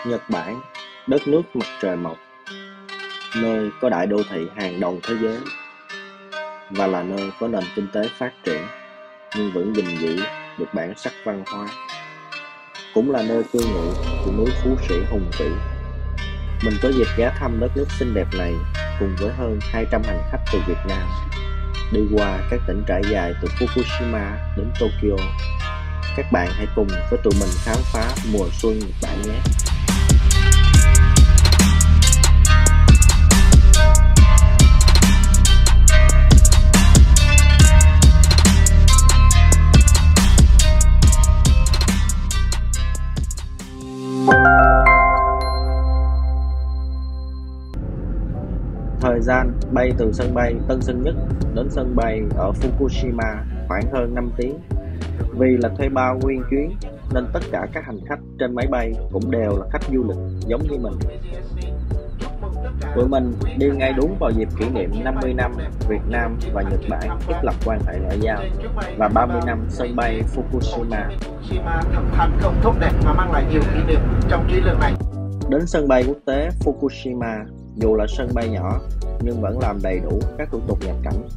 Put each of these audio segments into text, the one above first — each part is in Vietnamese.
Nhật Bản, đất nước mặt trời mọc, nơi có đại đô thị hàng đầu thế giới và là nơi có nền kinh tế phát triển nhưng vẫn gìn giữ được bản sắc văn hóa, cũng là nơi cư ngụ của núi Phú Sĩ hùng vĩ. Mình có dịp ghé thăm đất nước xinh đẹp này cùng với hơn 200 hành khách từ Việt Nam, đi qua các tỉnh trải dài từ Fukushima đến Tokyo. Các bạn hãy cùng với tụi mình khám phá mùa xuân Nhật Bản nhé! Thời gian bay từ sân bay Tân Sơn Nhất đến sân bay ở Fukushima khoảng hơn 5 tiếng. Vì là thuê bao nguyên chuyến nên tất cả các hành khách trên máy bay cũng đều là khách du lịch giống như mình. Tụi mình đi ngay đúng vào dịp kỷ niệm 50 năm Việt Nam và Nhật Bản thiết lập quan hệ ngoại giao và 30 năm sân bay Fukushima. Thành công tốt đẹp và mang lại nhiều kỷ niệm trong chuyến lần này. Đến sân bay quốc tế Fukushima, dù là sân bay nhỏ nhưng vẫn làm đầy đủ các thủ tục nhập cảnh.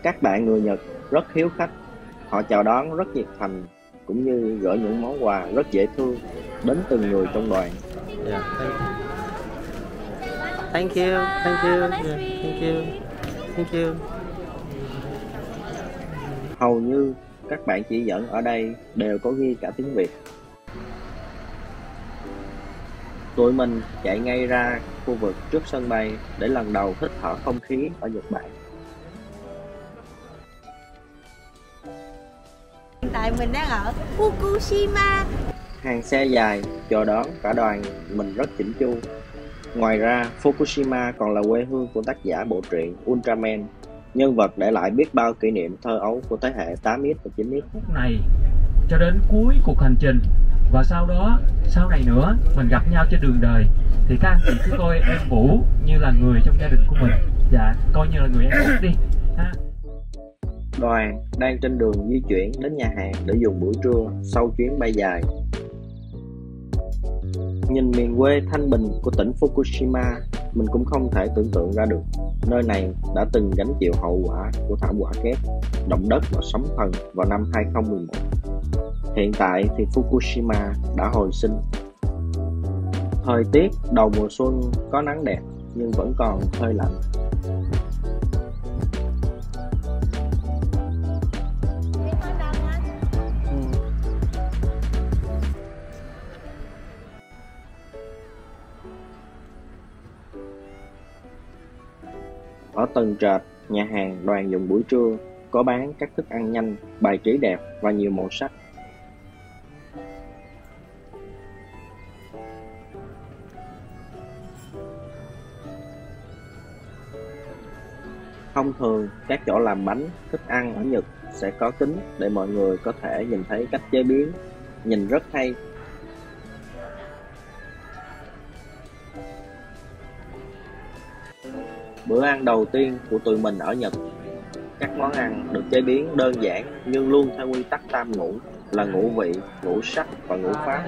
Các bạn người Nhật rất hiếu khách, họ chào đón rất nhiệt thành cũng như gửi những món quà rất dễ thương đến từng người trong đoàn. Thank you. Hầu như các bạn chỉ dẫn ở đây đều có ghi cả tiếng Việt. Tụi mình chạy ngay ra khu vực trước sân bay để lần đầu hít thở không khí ở Nhật Bản. Hiện tại mình đang ở Fukushima. Hàng xe dài chờ đón cả đoàn mình rất chỉnh chu. Ngoài ra, Fukushima còn là quê hương của tác giả bộ truyện Ultraman, nhân vật để lại biết bao kỷ niệm thơ ấu của thế hệ 8X và 9X. Phút này cho đến cuối cuộc hành trình, và sau đó, sau này nữa mình gặp nhau trên đường đời, thì các anh chị cứ coi em Vũ như là người trong gia đình của mình. Dạ, coi như là người em út đi ha. Đoàn đang trên đường di chuyển đến nhà hàng để dùng bữa trưa sau chuyến bay dài. Nhìn miền quê thanh bình của tỉnh Fukushima, mình cũng không thể tưởng tượng ra được nơi này đã từng gánh chịu hậu quả của thảm họa kép động đất và sóng thần vào năm 2011. Hiện tại thì Fukushima đã hồi sinh. Thời tiết đầu mùa xuân có nắng đẹp nhưng vẫn còn hơi lạnh. Ở tầng trệt, nhà hàng đoàn dùng buổi trưa có bán các thức ăn nhanh, bài trí đẹp và nhiều màu sắc. Thông thường, các chỗ làm bánh, thức ăn ở Nhật sẽ có kính để mọi người có thể nhìn thấy cách chế biến, nhìn rất hay. Bữa ăn đầu tiên của tụi mình ở Nhật. Các món ăn được chế biến đơn giản nhưng luôn theo quy tắc tam ngũ là ngũ vị, ngũ sắc và ngũ pháp.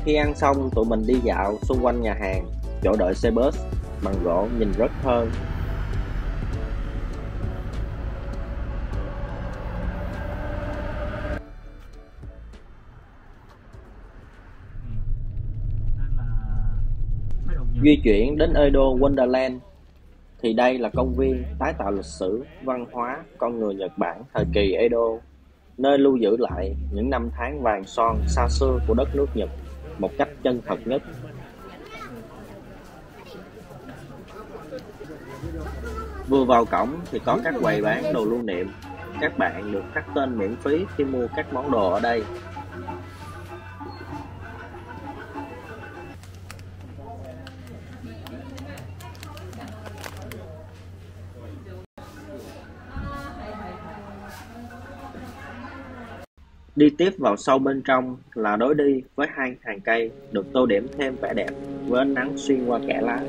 Khi ăn xong, tụi mình đi dạo xung quanh nhà hàng, chỗ đợi xe bus bằng gỗ nhìn rất thơ. Di chuyển đến Edo Wonderland thì đây là công viên tái tạo lịch sử, văn hóa, con người Nhật Bản thời kỳ Edo, nơi lưu giữ lại những năm tháng vàng son xa xưa của đất nước Nhật một cách chân thật nhất. Vừa vào cổng thì có các quầy bán đồ lưu niệm. Các bạn được khắc tên miễn phí khi mua các món đồ ở đây. Đi tiếp vào sâu bên trong là lối đi với hai hàng cây được tô điểm thêm vẻ đẹp. với ánh nắng xuyên qua kẽ lá.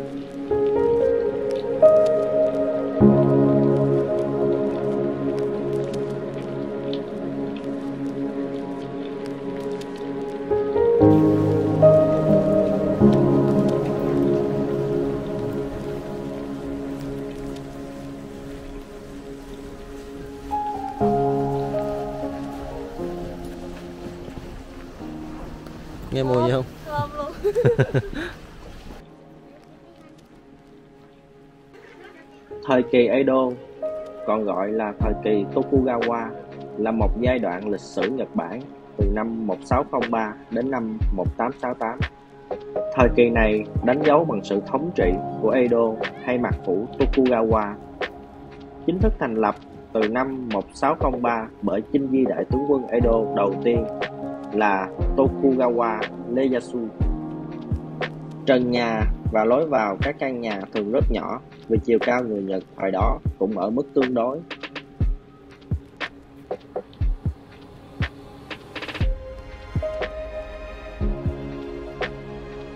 Nghe mùi gì không? Thơm luôn. Thời kỳ Edo, còn gọi là thời kỳ Tokugawa, là một giai đoạn lịch sử Nhật Bản từ năm 1603 đến năm 1868. Thời kỳ này đánh dấu bằng sự thống trị của Edo hay mạc phủ Tokugawa, chính thức thành lập từ năm 1603 bởi Chinh Di đại tướng quân Edo đầu tiên là Tokugawa Ieyasu. Trần nhà và lối vào các căn nhà thường rất nhỏ vì chiều cao người Nhật thời đó cũng ở mức tương đối.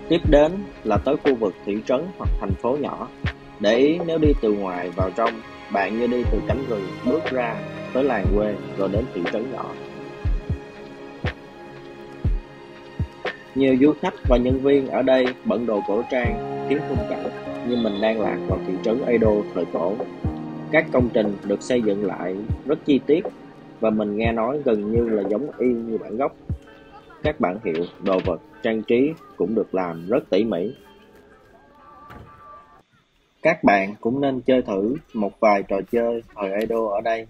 Tiếp đến là tới khu vực thị trấn hoặc thành phố nhỏ. Để ý nếu đi từ ngoài vào trong, bạn như đi từ cánh rừng bước ra tới làng quê rồi đến thị trấn nhỏ. Nhiều du khách và nhân viên ở đây bận đồ cổ trang, khiến khung cảnh như mình đang lạc vào thị trấn Edo thời cổ. Các công trình được xây dựng lại rất chi tiết và mình nghe nói gần như là giống y như bản gốc. Các bản hiệu, đồ vật, trang trí cũng được làm rất tỉ mỉ. Các bạn cũng nên chơi thử một vài trò chơi thời Edo ở đây.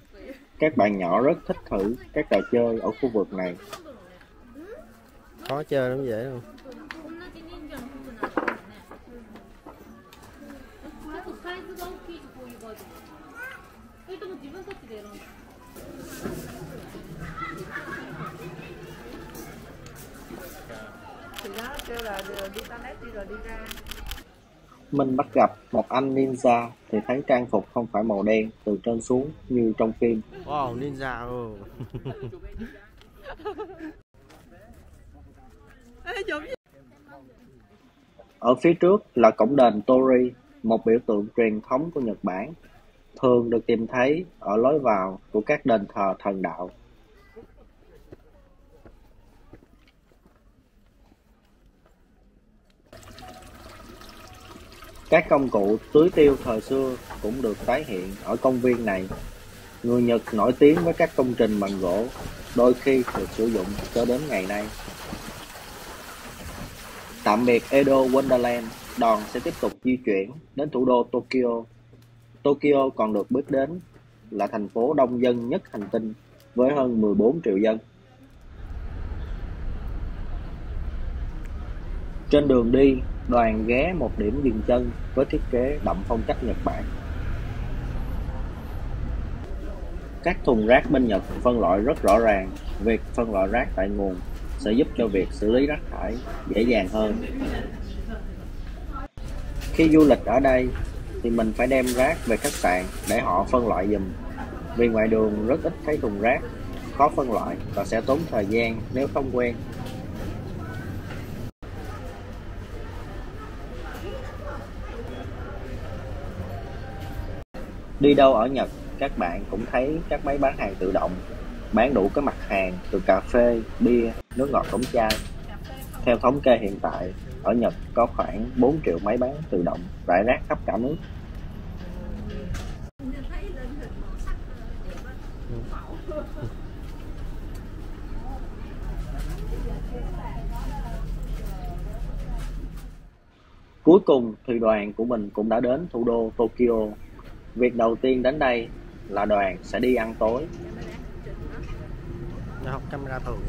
Các bạn nhỏ rất thích thử các trò chơi ở khu vực này. Khó chơi lắm, dễ không? Mình bắt gặp một anh ninja thì thấy trang phục không phải màu đen từ trên xuống như trong phim. Wow, ninja ồ. Ở phía trước là cổng đền Tori, một biểu tượng truyền thống của Nhật Bản, thường được tìm thấy ở lối vào của các đền thờ thần đạo. Các công cụ tưới tiêu thời xưa cũng được tái hiện ở công viên này. Người Nhật nổi tiếng với các công trình bằng gỗ, đôi khi được sử dụng cho đến ngày nay. Tạm biệt Edo Wonderland, đoàn sẽ tiếp tục di chuyển đến thủ đô Tokyo. Tokyo còn được biết đến là thành phố đông dân nhất hành tinh với hơn 14 triệu dân. Trên đường đi, đoàn ghé một điểm dừng chân với thiết kế đậm phong cách Nhật Bản. Các thùng rác bên Nhật phân loại rất rõ ràng. Việc phân loại rác tại nguồn sẽ giúp cho việc xử lý rác thải dễ dàng hơn. Khi du lịch ở đây thì mình phải đem rác về khách sạn để họ phân loại giùm. Vì ngoài đường rất ít thấy thùng rác, khó phân loại và sẽ tốn thời gian nếu không quen. Đi đâu ở Nhật, các bạn cũng thấy các máy bán hàng tự động, bán đủ các mặt hàng từ cà phê, bia, nước ngọt đóng chai. Theo thống kê hiện tại, ở Nhật có khoảng 4 triệu máy bán tự động rải rác khắp cả nước. Cuối cùng thì đoàn của mình cũng đã đến thủ đô Tokyo. Việc đầu tiên đến đây là đoàn sẽ đi ăn tối. Nó học camera thường.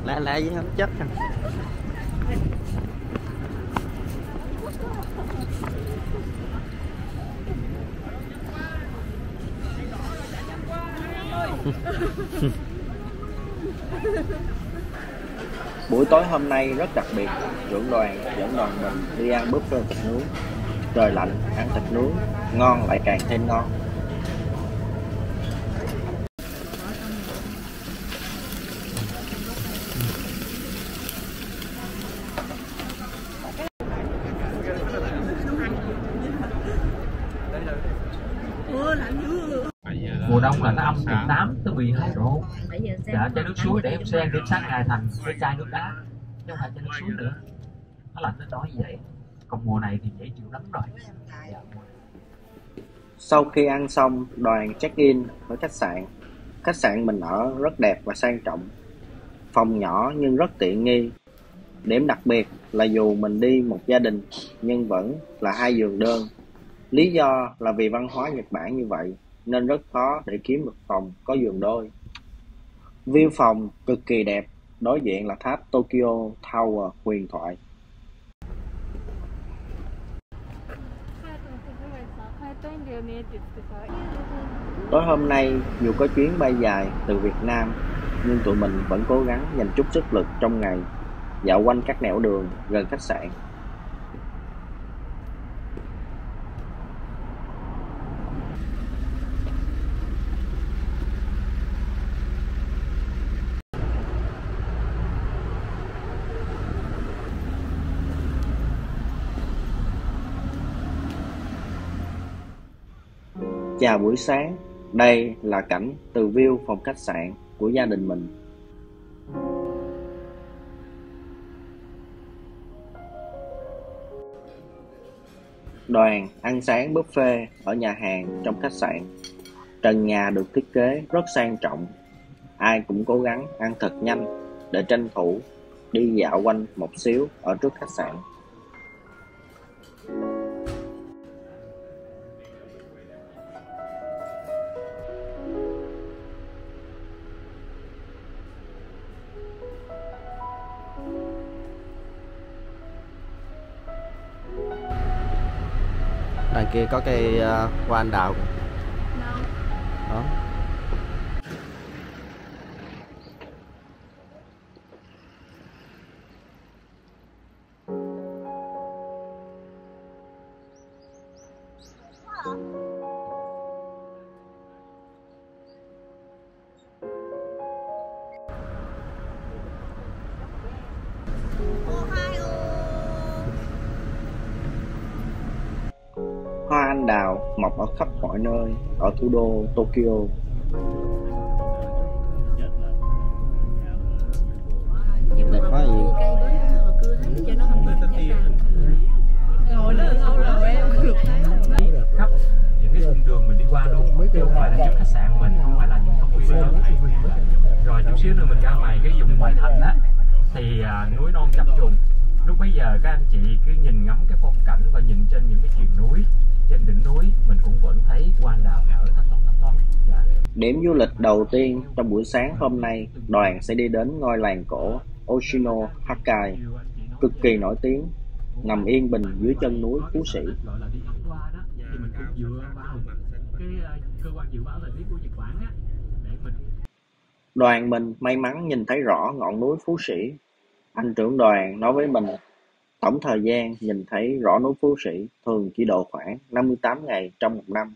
Lạ lạ với không chất à. Buổi tối hôm nay rất đặc biệt, trưởng đoàn dẫn đoàn mình đi ăn buffet thịt nướng. Trời lạnh, ăn thịt nướng, ngon lại càng thêm ngon. Mùa đông là nó âm từ 8 tới 12 độ. Dạ, chai nước suối để em xem đêm sáng ngày thành cái chai nước đá, chứ không phải chai nước suối nữa. Nó lạnh đến đó như vậy. Còn mùa này thì dễ chịu lắm rồi. Dạ. Sau khi ăn xong, đoàn check-in với khách sạn. Khách sạn mình ở rất đẹp và sang trọng. Phòng nhỏ nhưng rất tiện nghi. Điểm đặc biệt là dù mình đi một gia đình nhưng vẫn là 2 giường đơn. Lý do là vì văn hóa Nhật Bản như vậy nên rất khó để kiếm được phòng có giường đôi. View phòng cực kỳ đẹp, đối diện là tháp Tokyo Tower huyền thoại. Tối hôm nay dù có chuyến bay dài từ Việt Nam nhưng tụi mình vẫn cố gắng dành chút sức lực trong ngày dạo quanh các nẻo đường gần khách sạn. Chào buổi sáng, đây là cảnh từ view phòng khách sạn của gia đình mình. Đoàn ăn sáng buffet ở nhà hàng trong khách sạn. Trần nhà được thiết kế rất sang trọng. Ai cũng cố gắng ăn thật nhanh để tranh thủ đi dạo quanh một xíu ở trước khách sạn. Đằng kia có cây hoa anh đào. Đó. Hoa anh đào mọc ở khắp mọi nơi ở thủ đô Tokyo. Đẹp quá gì. Khắp những cái cung đường mình đi qua luôn, chứ không phải là trước khách sạn mình, không phải là những công viên đó. Rồi chút xíu nữa mình ra ngoài cái vùng ngoại thành á thì núi non chập trùng. Lúc bấy giờ các anh chị cứ nhìn ngắm cái phong cảnh và nhìn trên những cái triền núi, trên đỉnh núi mình cũng vẫn thấy hoa anh đào nở thấp thoáng. Dạ. Điểm du lịch đầu tiên trong buổi sáng hôm nay, đoàn sẽ đi đến ngôi làng cổ Oshino Hakkai, cực kỳ nổi tiếng, nằm yên bình dưới chân núi Phú Sĩ. Gọi là đi tham quan đó thì mình cũng dựa vào cái cơ quan dự báo thời tiết của Nhật Bản á để mình. Đoàn mình may mắn nhìn thấy rõ ngọn núi Phú Sĩ. Anh trưởng đoàn nói với mình, tổng thời gian nhìn thấy rõ núi Phú Sĩ thường chỉ độ khoảng 58 ngày trong một năm.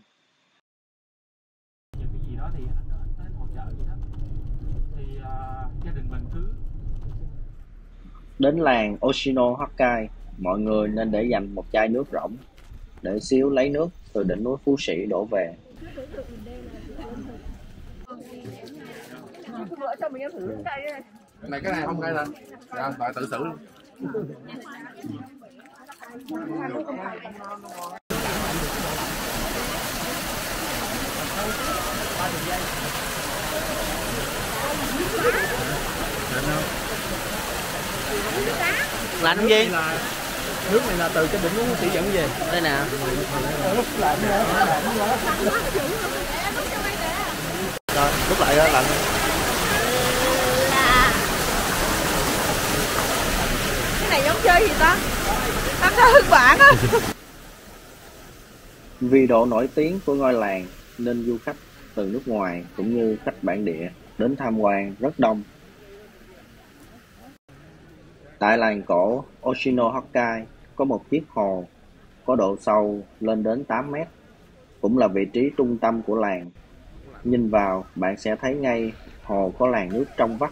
Những cái gì đó thì anh tới hỗ trợ vậy đó. Thì gia đình mình cứ Đến làng Oshino Hakkai, mọi người nên để dành một chai nước rỗng để xíu lấy nước từ đỉnh núi Phú Sĩ đổ về. Này cái này không cay lên. Rồi, bạn tự xử luôn. Lạnh không gì? Nước này là từ cái đỉnh núi Phú Sĩ dẫn về. Đây nè. Rồi, lúc lại đó lạnh. Cái này giống chơi gì ta? Ăn ra hương bản á. Vì độ nổi tiếng của ngôi làng nên du khách từ nước ngoài cũng như khách bản địa đến tham quan rất đông. Tại làng cổ Oshino Hakkai có một chiếc hồ có độ sâu lên đến 8 mét, cũng là vị trí trung tâm của làng. Nhìn vào bạn sẽ thấy ngay hồ có làn nước trong vắt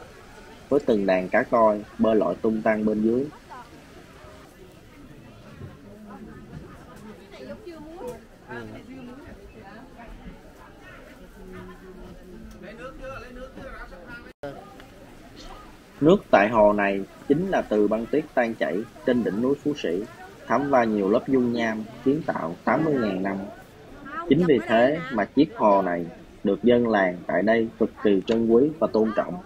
với từng đàn cá koi bơi lội tung tăng bên dưới. Nước tại hồ này chính là từ băng tuyết tan chảy trên đỉnh núi Phú Sĩ, thấm qua nhiều lớp dung nham kiến tạo 80.000 năm. Chính vì thế mà chiếc hồ này được dân làng tại đây cực kỳ trân quý và tôn trọng.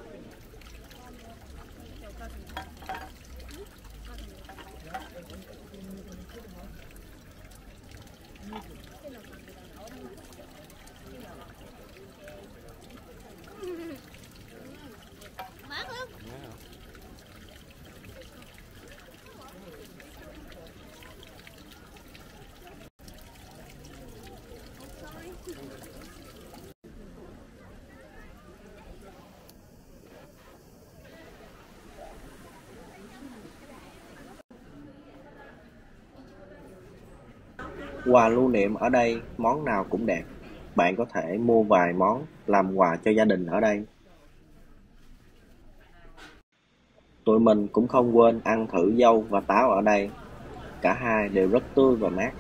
Quà lưu niệm ở đây món nào cũng đẹp. Bạn có thể mua vài món làm quà cho gia đình ở đây. Tụi mình cũng không quên ăn thử dâu và táo ở đây. Cả hai đều rất tươi và mát.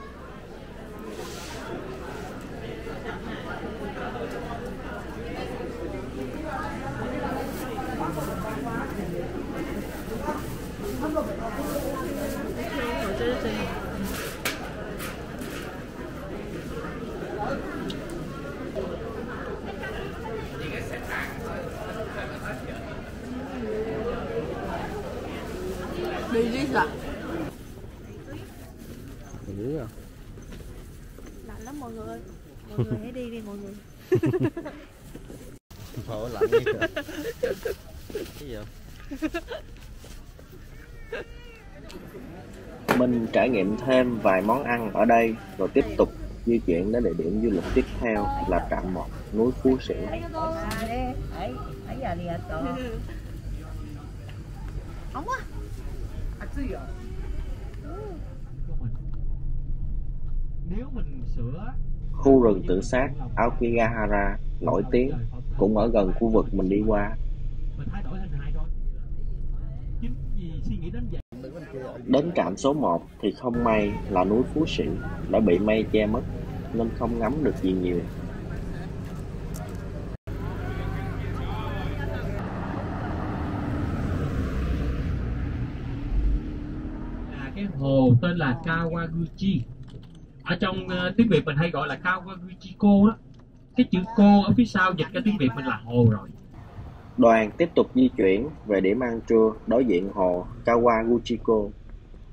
Đi đi ạ. Dữ à? Lạnh lắm mọi người ơi. Mọi người hãy đi đi mọi người. Thôi lạnh đi. Cái gì vậy? Mình trải nghiệm thêm vài món ăn ở đây rồi tiếp tục di chuyển đến địa điểm du lịch tiếp theo là trạm 1 núi Phú Sĩ. Ống quá. Nếu mình sửa Khu rừng tự sát Aokigahara nổi tiếng cũng ở gần khu vực mình đi qua. mình thay đổi hình hài thôi. Chính vì suy nghĩ đến vậy. Đến trạm số 1 thì không may là núi Phú Sĩ đã bị mây che mất nên không ngắm được gì nhiều. Cái hồ tên là Kawaguchi. Ở trong tiếng Việt mình hay gọi là Kawaguchiko đó. Cái chữ cô ở phía sau dịch ra tiếng Việt mình là hồ rồi. Đoàn tiếp tục di chuyển về điểm ăn trưa đối diện hồ Kawaguchiko.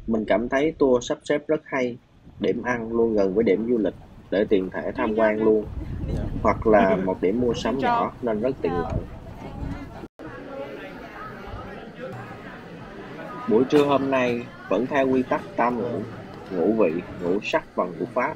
Mình cảm thấy tour sắp xếp rất hay. Điểm ăn luôn gần với điểm du lịch để tiện thể tham quan luôn. Hoặc là một điểm mua sắm nhỏ nên rất tiện lợi. Buổi trưa hôm nay vẫn theo quy tắc tam ngũ, ngũ vị, ngũ sắc và ngũ pháp.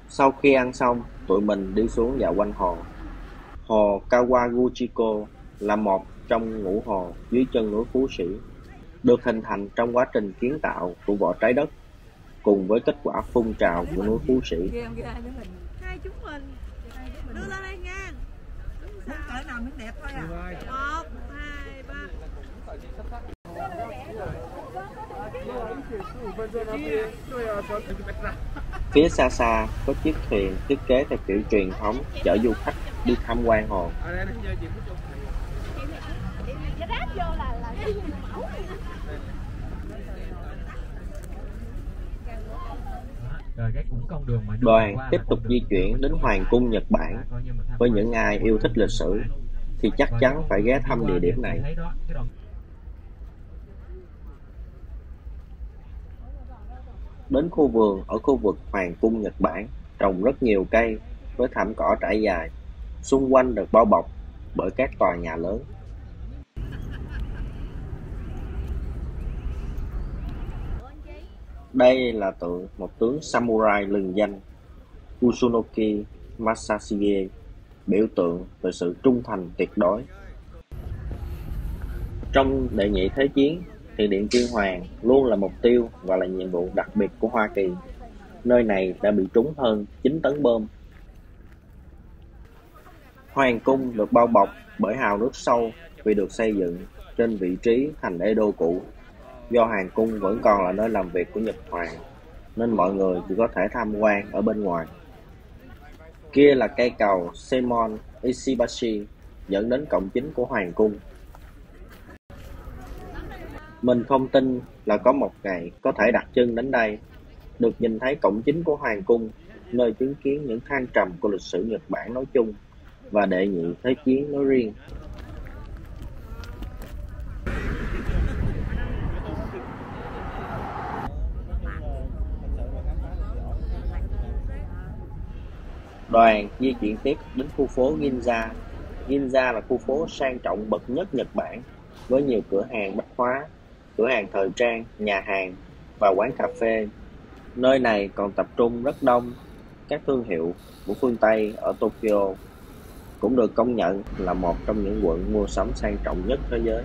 Sau khi ăn xong, tụi mình đi xuống dạo quanh hồ. Hồ Kawaguchiko là một trong ngũ hồ dưới chân núi Phú Sĩ, được hình thành trong quá trình kiến tạo của vỏ trái đất, cùng với kết quả phun trào của núi Phú Sĩ. Hai chúng mình đưa lên đây nha. Đúng cỡ nào mới đẹp thôi à. 1, 2, 3. Phía xa xa có chiếc thuyền thiết kế theo kiểu truyền thống chở du khách đi tham quan hồ. Đoàn tiếp tục di chuyển đến Hoàng cung Nhật Bản. Với những ai yêu thích lịch sử thì chắc chắn phải ghé thăm địa điểm này. Đến khu vườn ở khu vực Hoàng cung Nhật Bản trồng rất nhiều cây với thảm cỏ trải dài, xung quanh được bao bọc bởi các tòa nhà lớn. Đây là tượng một tướng samurai lừng danh Kusunoki Masashige, biểu tượng về sự trung thành tuyệt đối. Trong Đệ nhị Thế chiến thì Điện Tiên Hoàng luôn là mục tiêu và là nhiệm vụ đặc biệt của Hoa Kỳ. nơi này đã bị trúng hơn 9 tấn bom. Hoàng cung được bao bọc bởi hào nước sâu vì được xây dựng trên vị trí thành Edo cũ. Do hoàng cung vẫn còn là nơi làm việc của Nhật Hoàng, nên mọi người chỉ có thể tham quan ở bên ngoài. Kia là cây cầu Seimon Ishibashi dẫn đến cổng chính của hoàng cung. Mình không tin là có một ngày có thể đặt chân đến đây, được nhìn thấy cổng chính của hoàng cung, nơi chứng kiến những thăng trầm của lịch sử Nhật Bản nói chung và đệ nhị thế chiến nói riêng. Đoàn di chuyển tiếp đến khu phố Ginza. Ginza là khu phố sang trọng bậc nhất Nhật Bản, với nhiều cửa hàng bách hóa, cửa hàng thời trang, nhà hàng và quán cà phê. Nơi này còn tập trung rất đông các thương hiệu của phương Tây ở Tokyo, cũng được công nhận là một trong những quận mua sắm sang trọng nhất thế giới.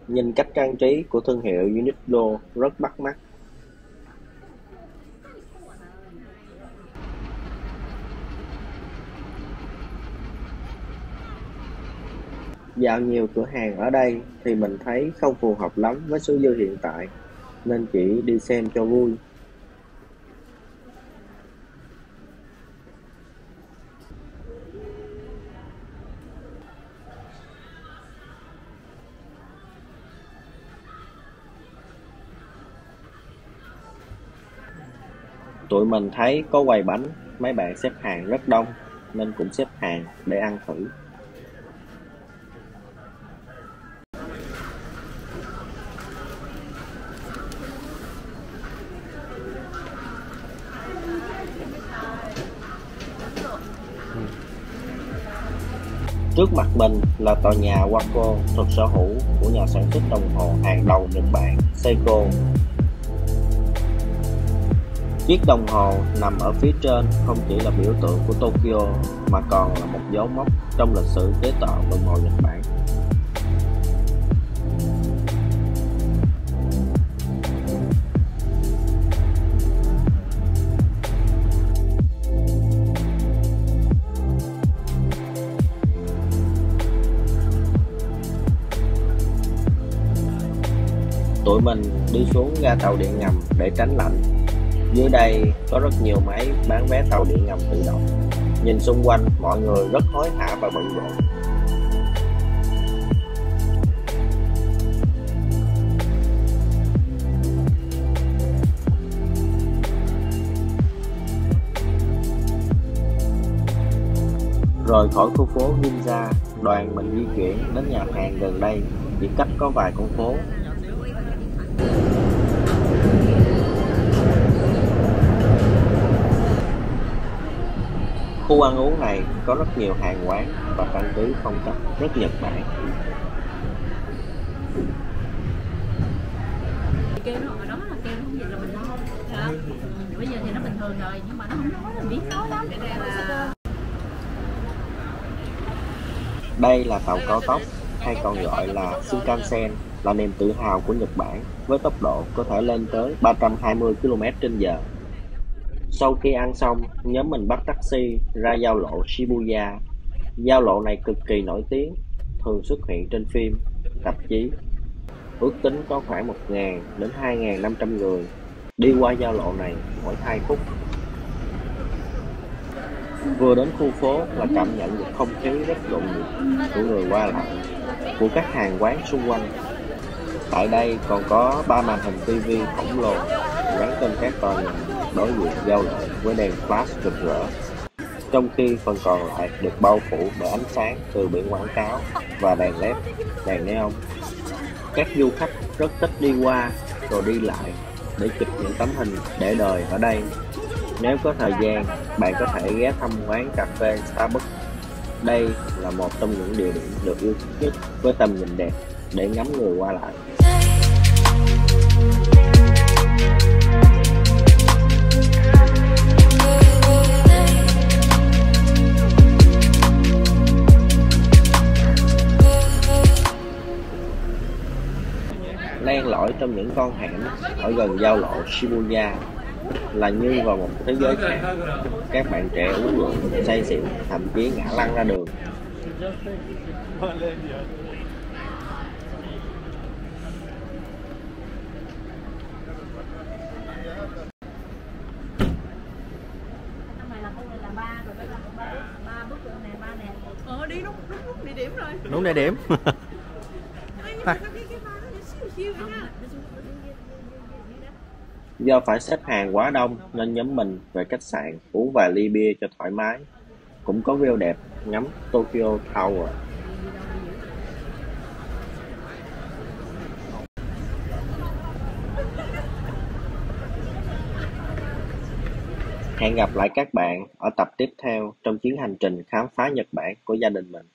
Nhìn cách trang trí của thương hiệu Uniqlo rất bắt mắt. Dạo nhiều cửa hàng ở đây thì mình thấy không phù hợp lắm với số dư hiện tại, nên chỉ đi xem cho vui. Tụi mình thấy có quầy bánh, mấy bạn xếp hàng rất đông nên cũng xếp hàng để ăn thử. Trước mặt mình là tòa nhà Wako thuộc sở hữu của nhà sản xuất đồng hồ hàng đầu Nhật Bản Seiko. Chiếc đồng hồ nằm ở phía trên không chỉ là biểu tượng của Tokyo mà còn là một dấu mốc trong lịch sử chế tạo đồng hồ Nhật Bản. Tụi mình đi xuống ga tàu điện ngầm để tránh lạnh. Dưới đây có rất nhiều máy bán vé tàu điện ngầm tự động. Nhìn xung quanh mọi người rất hối hả và bận rộn. Rời khỏi khu phố Ginza, đoàn mình di chuyển đến nhà hàng gần đây, chỉ cách có vài con phố. Khu ăn uống này có rất nhiều hàng quán và trang trí phong cách rất Nhật Bản. Kêu nó hồi đó là kêu không gì là mình lo. Bây giờ thì nó bình thường rồi, nhưng mà nó không nói là biết nói lắm. Đây là tàu cao tốc, hay còn gọi là Shinkansen, là niềm tự hào của Nhật Bản, với tốc độ có thể lên tới 320 km/h. Sau khi ăn xong, nhóm mình bắt taxi ra giao lộ Shibuya. Giao lộ này cực kỳ nổi tiếng, thường xuất hiện trên phim, tạp chí. Ước tính có khoảng 1.000 đến 2.500 người đi qua giao lộ này mỗi 2 phút. Vừa đến khu phố là cảm nhận được không khí rất nhộn nhịp của người qua lại, của các hàng quán xung quanh. Tại đây còn có 3 màn hình TV khổng lồ gắn trên các tòa nhà đối diện giao lộ với đèn flash rực rỡ, trong khi phần còn lại được bao phủ bởi ánh sáng từ biển quảng cáo và đèn LED, đèn neon. Các du khách rất thích đi qua rồi đi lại để chụp những tấm hình để đời ở đây. Nếu có thời gian, bạn có thể ghé thăm quán cà phê Starbucks. Đây là một trong những địa điểm được yêu thích nhất với tầm nhìn đẹp để ngắm người qua lại. Len lỏi trong những con hẻm ở gần giao lộ Shibuya, là như vào một thế giới khác. Các bạn trẻ uống rượu, say xỉn, thậm chí ngã lăn ra đường. Đi đúng địa điểm rồi. Đúng địa điểm. Do phải xếp hàng quá đông nên nhóm mình về khách sạn uống vài ly bia cho thoải mái. Cũng có view đẹp ngắm Tokyo Tower. Hẹn gặp lại các bạn ở tập tiếp theo trong chuyến hành trình khám phá Nhật Bản của gia đình mình.